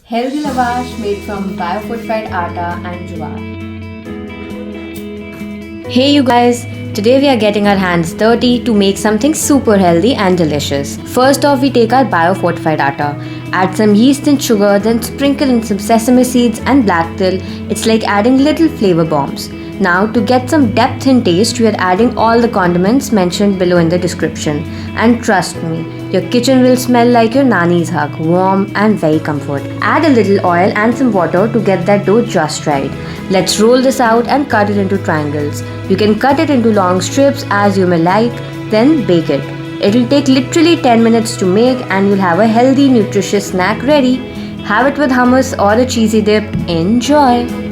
Healthy lavash made from biofortified atta and jowar. Hey you guys, today we are getting our hands dirty to make something super healthy and delicious. First off, we take our biofortified atta, add some yeast and sugar, then sprinkle in some sesame seeds and black til. It's like adding little flavor bombs. Now to get some depth in taste, we are adding all the condiments mentioned below in the description. And trust me, your kitchen will smell like your nanny's hug, warm and very comfort. Add a little oil and some water to get that dough just right. Let's roll this out and cut it into triangles. You can cut it into long strips as you may like, then bake it. It'll take literally 10 minutes to make and you'll have a healthy, nutritious snack ready. Have it with hummus or a cheesy dip. Enjoy!